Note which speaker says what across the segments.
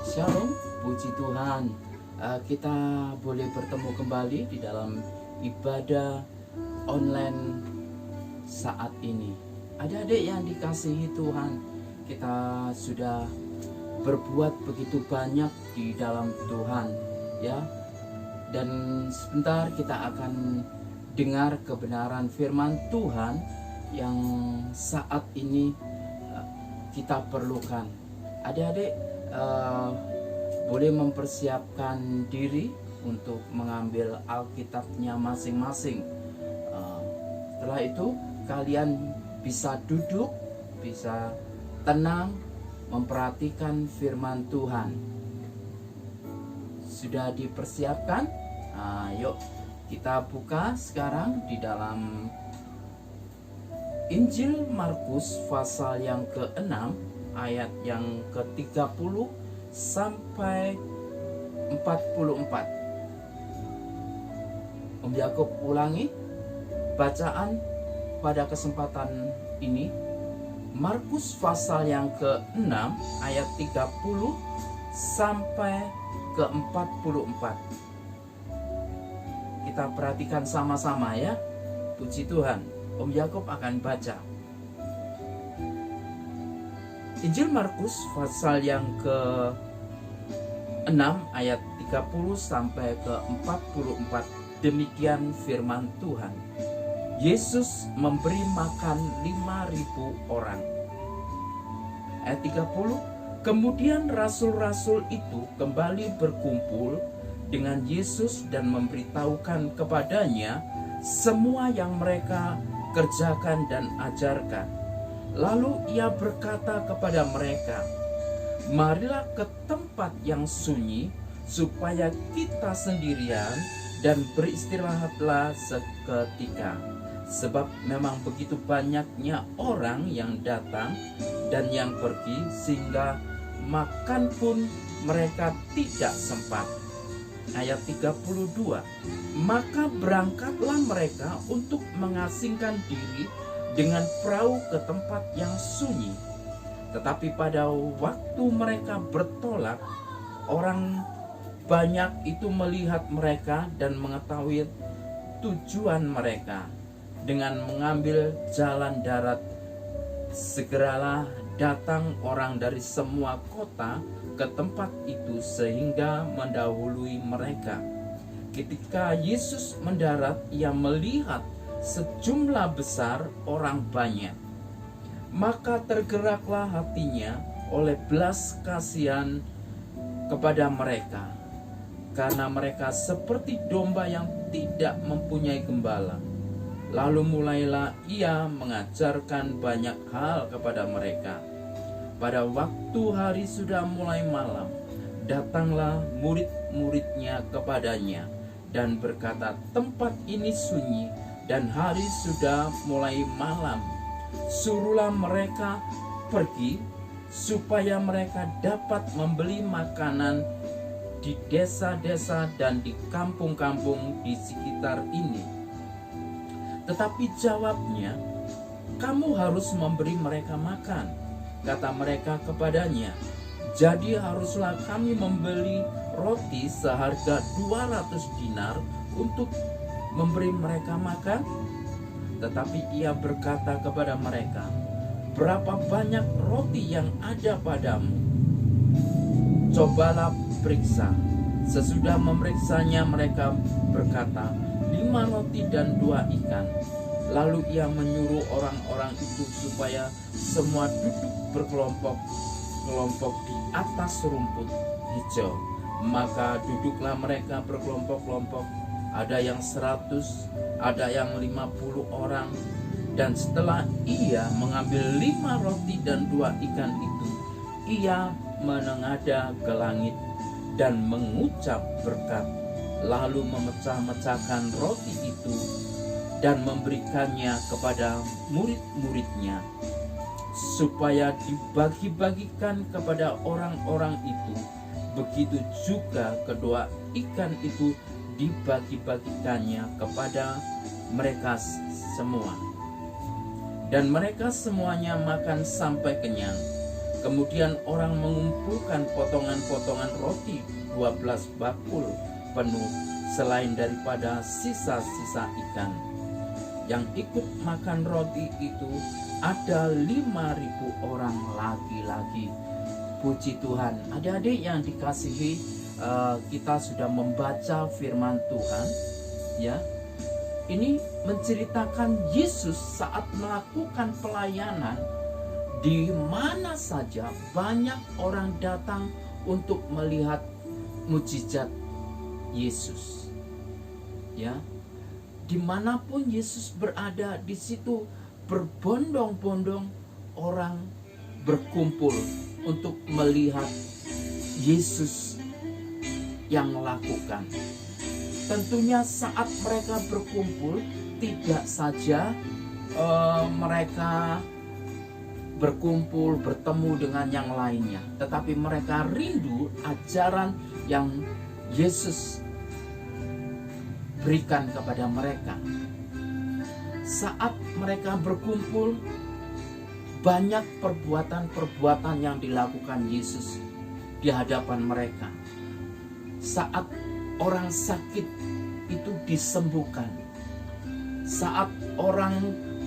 Speaker 1: Shalom, puji Tuhan. Kita boleh bertemu kembali di dalam ibadah online saat ini. Adik-adik yang dikasihi Tuhan, kita sudah berbuat begitu banyak di dalam Tuhan, ya. Dan sebentar kita akan dengar kebenaran firman Tuhan yang saat ini kita perlukan. Adik-adik boleh mempersiapkan diri untuk mengambil Alkitabnya masing-masing. Setelah itu kalian bisa duduk, bisa tenang, memperhatikan firman Tuhan. Sudah dipersiapkan? Yuk kita buka sekarang di dalam Injil Markus pasal yang ke-6 ayat yang ke-30 sampai 44. Om Yakub ulangi bacaan pada kesempatan ini. Markus pasal yang ke-6 ayat 30 sampai ke-44. Kita perhatikan sama-sama ya. Puji Tuhan. Om Yakub akan baca. Injil Markus pasal yang ke-6 ayat 30 sampai ke-44. Demikian firman Tuhan. Yesus memberi makan 5.000 orang. Ayat 30. Kemudian rasul-rasul itu kembali berkumpul dengan Yesus dan memberitahukan kepadanya semua yang mereka kerjakan dan ajarkan. Lalu ia berkata kepada mereka, marilah ke tempat yang sunyi, supaya kita sendirian dan beristirahatlah seketika. Sebab memang begitu banyaknya orang yang datang dan yang pergi, sehingga makan pun mereka tidak sempat. Ayat 32. Maka berangkatlah mereka untuk mengasingkan diri dengan perahu ke tempat yang sunyi. Tetapi pada waktu mereka bertolak, orang banyak itu melihat mereka dan mengetahui tujuan mereka. Dengan mengambil jalan darat, segeralah datang orang dari semua kota ke tempat itu sehingga mendahului mereka. Ketika Yesus mendarat, ia melihat sejumlah besar orang banyak. Maka tergeraklah hatinya oleh belas kasihan kepada mereka, karena mereka seperti domba yang tidak mempunyai gembala. Lalu mulailah ia mengajarkan banyak hal kepada mereka. Pada waktu hari sudah mulai malam, datanglah murid-muridnya kepadanya dan berkata, tempat ini sunyi dan hari sudah mulai malam. Suruhlah mereka pergi supaya mereka dapat membeli makanan di desa-desa dan di kampung-kampung di sekitar ini. Tetapi jawabnya, kamu harus memberi mereka makan. Kata mereka kepadanya, jadi haruslah kami membeli roti seharga 200 dinar untuk memberi mereka makan? Tetapi ia berkata kepada mereka, berapa banyak roti yang ada padamu? Cobalah periksa. Sesudah memeriksanya mereka berkata, 5 roti dan 2 ikan. Lalu ia menyuruh orang-orang itu supaya semua duduk berkelompok-kelompok di atas rumput hijau. Maka duduklah mereka berkelompok-kelompok, ada yang 100, ada yang 50 orang. Dan setelah ia mengambil 5 roti dan 2 ikan itu, ia menengadah ke langit dan mengucap berkat, lalu memecah-mecahkan roti itu dan memberikannya kepada murid-muridnya, supaya dibagi-bagikan kepada orang-orang itu. Begitu juga kedua ikan itu dibagi-bagikannya kepada mereka semua. Dan mereka semuanya makan sampai kenyang. Kemudian orang mengumpulkan potongan-potongan roti 12 bakul penuh, selain daripada sisa-sisa ikan. Yang ikut makan roti itu ada 5.000 orang lagi-lagi. Puji Tuhan. Adik-adik yang dikasihi, kita sudah membaca firman Tuhan, ya. Ini menceritakan Yesus saat melakukan pelayanan, di mana saja banyak orang datang untuk melihat mujizat Yesus. Ya, dimanapun Yesus berada, di situ berbondong-bondong orang berkumpul untuk melihat Yesus yang lakukan. Tentunya saat mereka berkumpul, tidak saja mereka berkumpul bertemu dengan yang lainnya, tetapi mereka rindu ajaran yang Yesus berikan kepada mereka. Saat mereka berkumpul, banyak perbuatan-perbuatan yang dilakukan Yesus di hadapan mereka. Saat orang sakit itu disembuhkan, saat orang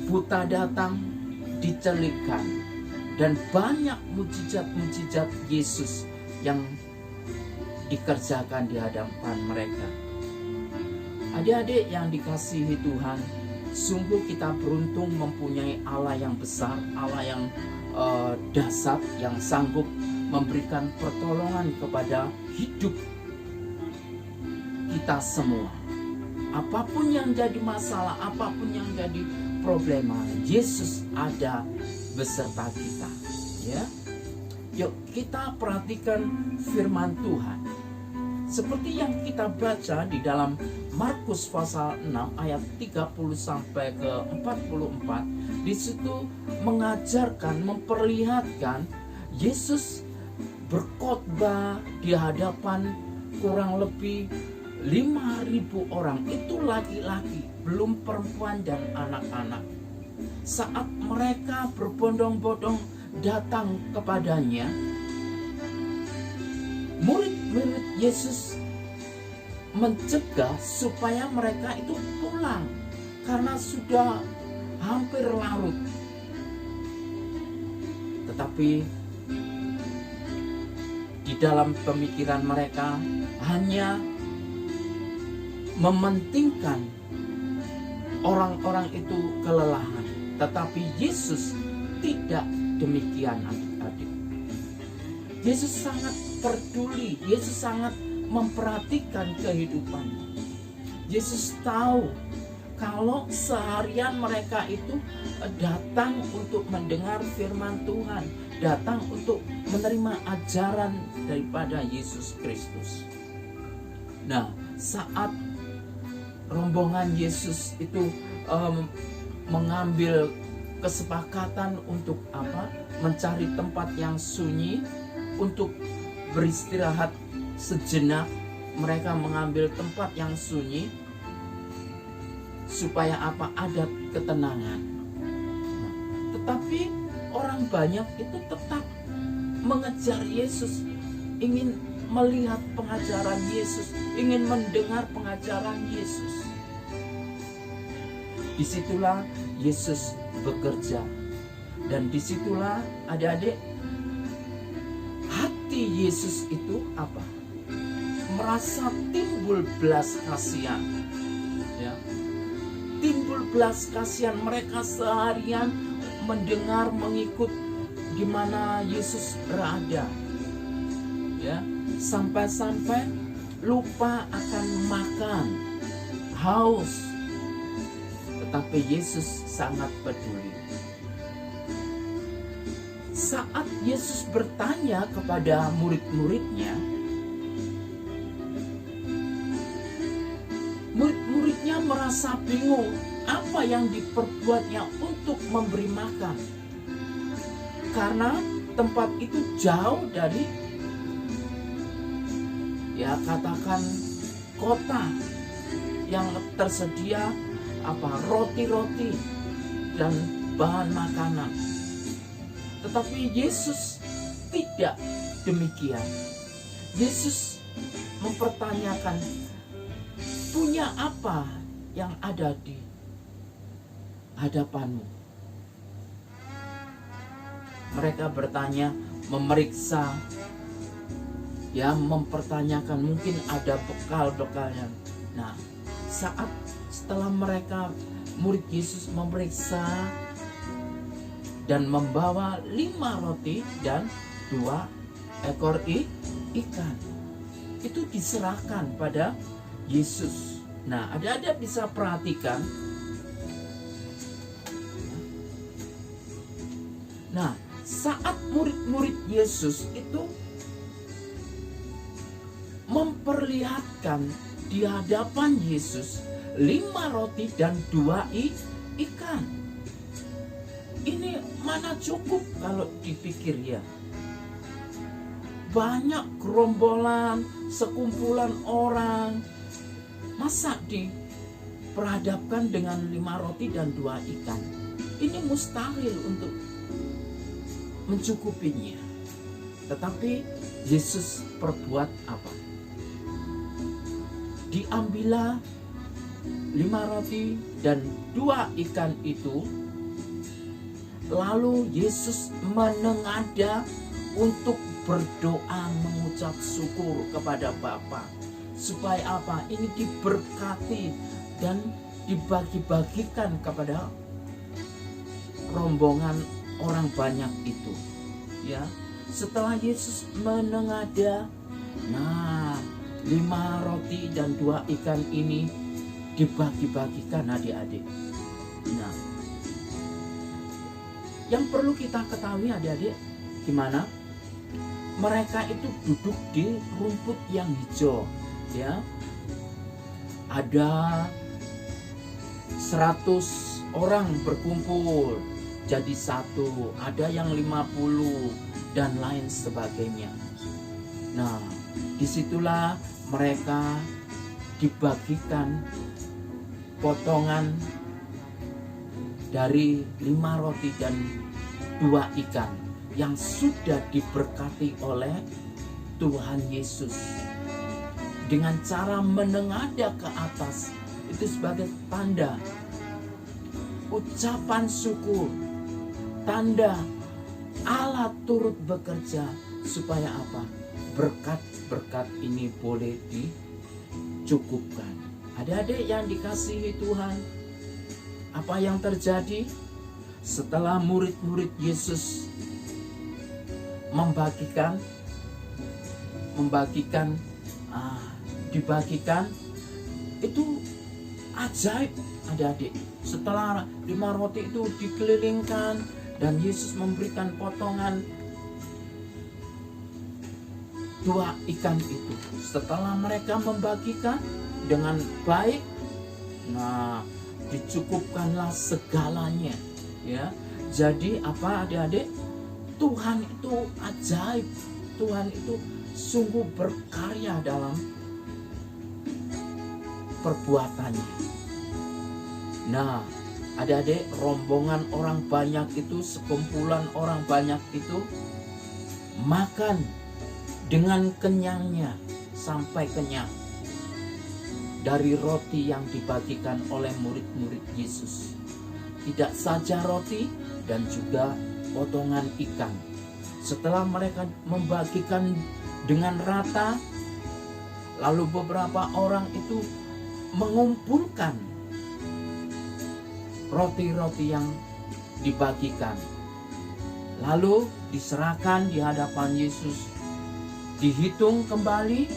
Speaker 1: buta datang dicelupkan, dan banyak mujizat-mujizat Yesus yang dikerjakan di hadapan mereka. Adik-adik yang dikasihi Tuhan, sungguh kita beruntung mempunyai Allah yang besar, Allah yang dahsyat, yang sanggup memberikan pertolongan kepada hidup kita semua. Apapun yang jadi masalah, apapun yang jadi problema, Yesus ada beserta kita. Ya, yuk kita perhatikan firman Tuhan. Seperti yang kita baca di dalam Markus pasal 6 ayat 30 sampai ke 44, di situ mengajarkan, memperlihatkan Yesus berkhotbah di hadapan kurang lebih 5.000 orang, itu laki-laki, belum perempuan dan anak-anak. Saat mereka berbondong-bondong datang kepadanya, murid-murid Yesus mencegah supaya mereka itu pulang karena sudah hampir larut. Tetapi di dalam pemikiran mereka hanya mementingkan orang-orang itu kelelahan. Tetapi Yesus tidak demikian, adik-adik. Yesus sangat peduli, Yesus sangat memperhatikan kehidupannya. Yesus tahu kalau seharian mereka itu datang untuk mendengar firman Tuhan, datang untuk menerima ajaran daripada Yesus Kristus. Nah, saat rombongan Yesus itu mengambil kesepakatan untuk apa? Mencari tempat yang sunyi untuk beristirahat sejenak. Mereka mengambil tempat yang sunyi supaya apa? Ada ketenangan. Nah, tetapi orang banyak itu tetap mengejar Yesus, ingin melihat pengajaran Yesus, ingin mendengar pengajaran Yesus. Disitulah Yesus bekerja. Dan disitulah adik-adik, hati Yesus itu apa? Merasa timbul belas kasihan. Ya. Timbul belas kasihan, mereka seharian mendengar, mengikut di mana Yesus berada. Ya. Sampai-sampai lupa akan makan, haus. Tetapi Yesus sangat peduli. Saat Yesus bertanya kepada murid-muridnya, murid-muridnya merasa bingung apa yang diperbuatnya untuk memberi makan. Karena tempat itu jauh dari, ya katakan, kota yang tersedia roti-roti dan bahan makanan. Tetapi Yesus Tidak demikian. Yesus mempertanyakan, punya apa yang ada di hadapanmu? Mereka bertanya, memeriksa, ya, mempertanyakan, mungkin ada bekal-bekalnya. Nah, setelah mereka, murid Yesus, memeriksa dan membawa 5 roti dan 2 ekor ikan, itu diserahkan pada Yesus. Nah, adik-adik bisa perhatikan. Nah, saat murid-murid Yesus itu memperlihatkan di hadapan Yesus 5 roti dan 2 ikan. Ini mana cukup kalau dipikir ya. Banyak gerombolan, sekumpulan orang. Masa diperhadapkan dengan 5 roti dan 2 ikan? Ini mustahil untuk mencukupinya. Tetapi Yesus perbuat apa? Diambillah 5 roti dan 2 ikan itu. Lalu Yesus menengadah untuk berdoa, mengucap syukur kepada Bapa. Supaya apa? Ini diberkati dan dibagi-bagikan kepada rombongan orang banyak itu. Ya, setelah Yesus menengadah, nah, 5 roti dan 2 ikan ini dibagi-bagikan adik-adik. Nah, yang perlu kita ketahui adik-adik, gimana? Mereka itu duduk di rumput yang hijau, ya. Ada 100 orang berkumpul jadi satu, ada yang 50 dan lain sebagainya. Nah, disitulah mereka dibagikan potongan dari 5 roti dan 2 ikan yang sudah diberkati oleh Tuhan Yesus dengan cara menengadah ke atas. Itu sebagai tanda ucapan syukur, tanda Allah turut bekerja supaya apa? Berkat-berkat ini boleh dicukupkan. Adik-adik yang dikasihi Tuhan, apa yang terjadi setelah murid-murid Yesus dibagikan, itu ajaib adik-adik. Setelah 5 roti itu dikelilingkan dan Yesus memberikan potongan 2 ikan itu. Setelah mereka membagikan dengan baik, nah, dicukupkanlah segalanya, ya. Jadi apa adik-adik? Tuhan itu ajaib. Tuhan itu sungguh berkarya dalam perbuatannya. Nah, adik-adik, rombongan orang banyak itu, sekumpulan orang banyak itu makan dengan kenyangnya sampai kenyang dari roti yang dibagikan oleh murid-murid Yesus. Tidak saja roti dan juga potongan ikan. Setelah mereka membagikan dengan rata, lalu beberapa orang itu mengumpulkan roti-roti yang dibagikan. Lalu diserahkan di hadapan Yesus. Dihitung kembali,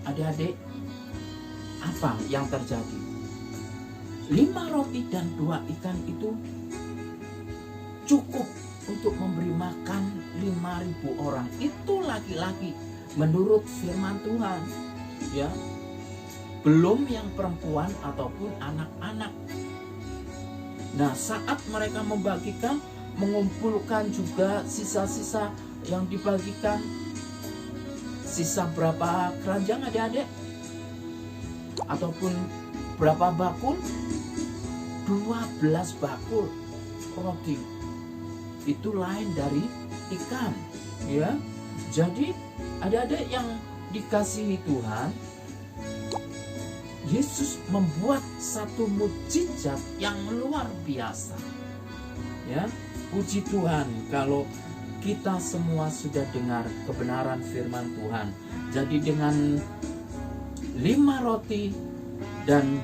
Speaker 1: adik-adik, apa yang terjadi? 5 roti dan 2 ikan itu cukup untuk memberi makan 5.000 orang. Itu laki-laki menurut firman Tuhan, ya. Belum yang perempuan ataupun anak-anak. Nah, saat mereka membagikan, mengumpulkan juga sisa-sisa yang dibagikan. Sisa berapa keranjang adik-adik? Ataupun berapa bakul? 12 bakul roti. Itu lain dari ikan, ya. Jadi adik-adik yang dikasihi Tuhan, Yesus membuat satu mukjizat yang luar biasa. Ya, puji Tuhan kalau kita semua sudah dengar kebenaran firman Tuhan. Jadi dengan 5 roti dan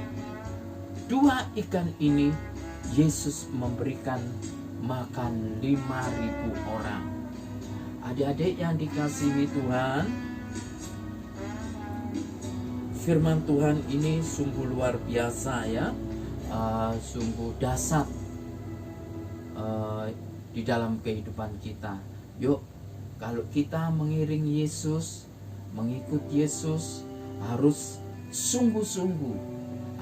Speaker 1: 2 ikan ini, Yesus memberikan makan 5.000 orang. Adik-adik yang dikasihi Tuhan, firman Tuhan ini sungguh luar biasa, ya, sungguh dahsyat di dalam kehidupan kita. Yuk, kalau kita mengiring Yesus, mengikut Yesus, harus sungguh-sungguh,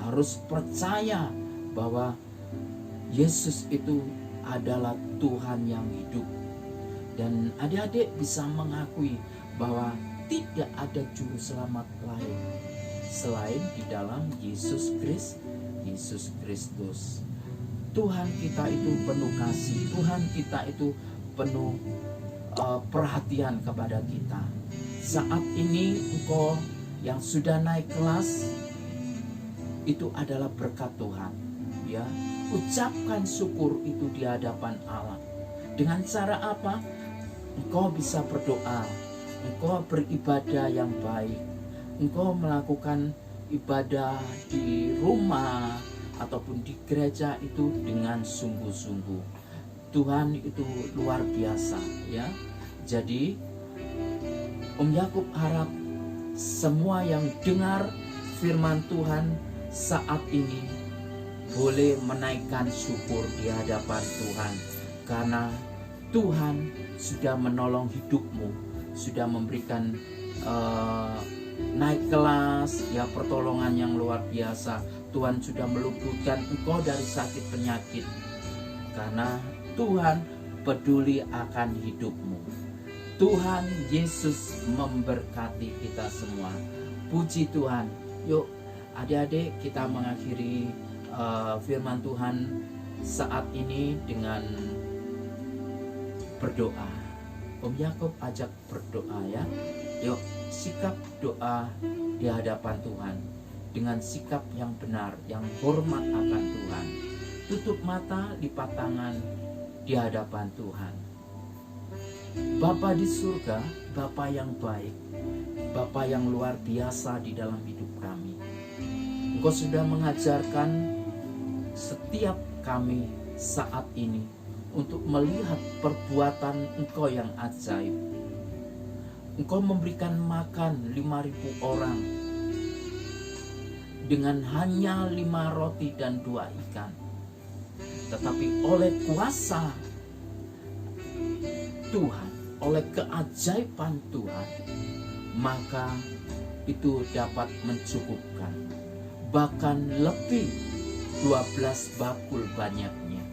Speaker 1: harus percaya bahwa Yesus itu adalah Tuhan yang hidup. Dan adik-adik bisa mengakui bahwa tidak ada juru selamat lain selain di dalam Yesus Kristus. Tuhan kita itu penuh kasih, Tuhan kita itu penuh perhatian kepada kita. Saat ini engkau yang sudah naik kelas, itu adalah berkat Tuhan, ya. Ucapkan syukur itu di hadapan Allah. Dengan cara apa? Engkau bisa berdoa, engkau beribadah yang baik, engkau melakukan ibadah di rumah ataupun di gereja itu dengan sungguh-sungguh. Tuhan itu luar biasa, ya. Jadi Om Yakub harap semua yang dengar firman Tuhan saat ini boleh menaikkan syukur di hadapan Tuhan, karena Tuhan sudah menolong hidupmu, sudah memberikan naik kelas, ya, pertolongan yang luar biasa. Tuhan sudah meluputkan engkau dari sakit penyakit, karena Tuhan peduli akan hidupmu. Tuhan Yesus memberkati kita semua. Puji Tuhan. Yuk adik-adik, kita mengakhiri firman Tuhan saat ini dengan berdoa. Om Yakub ajak berdoa, ya. Yuk, sikap doa di hadapan Tuhan dengan sikap yang benar, yang hormat akan Tuhan. Tutup mata, lipat tangan di hadapan Tuhan. Bapa di surga, Bapa yang baik, Bapa yang luar biasa di dalam hidup kami. Engkau sudah mengajarkan setiap kami saat ini untuk melihat perbuatan Engkau yang ajaib. Engkau memberikan makan 5.000 orang dengan hanya 5 roti dan 2 ikan. Tetapi oleh kuasa Tuhan, oleh keajaiban Tuhan, maka itu dapat mencukupkan, bahkan lebih 12 bakul banyaknya.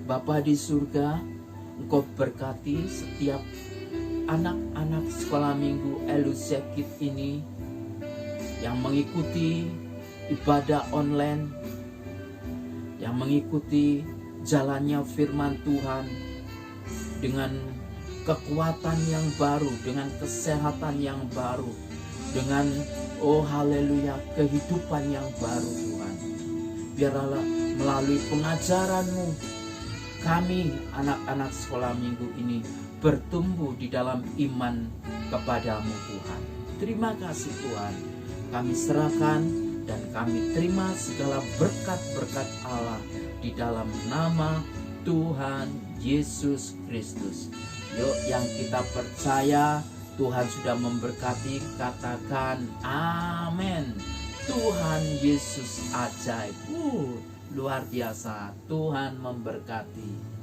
Speaker 1: Bapa di surga, Engkau berkati setiap anak-anak sekolah minggu Elusekit ini yang mengikuti ibadah online, yang mengikuti jalannya firman Tuhan dengan kekuatan yang baru, dengan kesehatan yang baru, dengan haleluya, kehidupan yang baru Tuhan. Biarlah melalui pengajaran-Mu, kami anak-anak sekolah minggu ini bertumbuh di dalam iman kepadamu Tuhan. Terima kasih Tuhan. Kami serahkan dan kami terima segala berkat-berkat Allah di dalam nama Tuhan Yesus Kristus. Yuk, yang kita percaya Tuhan sudah memberkati, katakan amin. Tuhan Yesus ajaib. Luar biasa. Tuhan memberkati.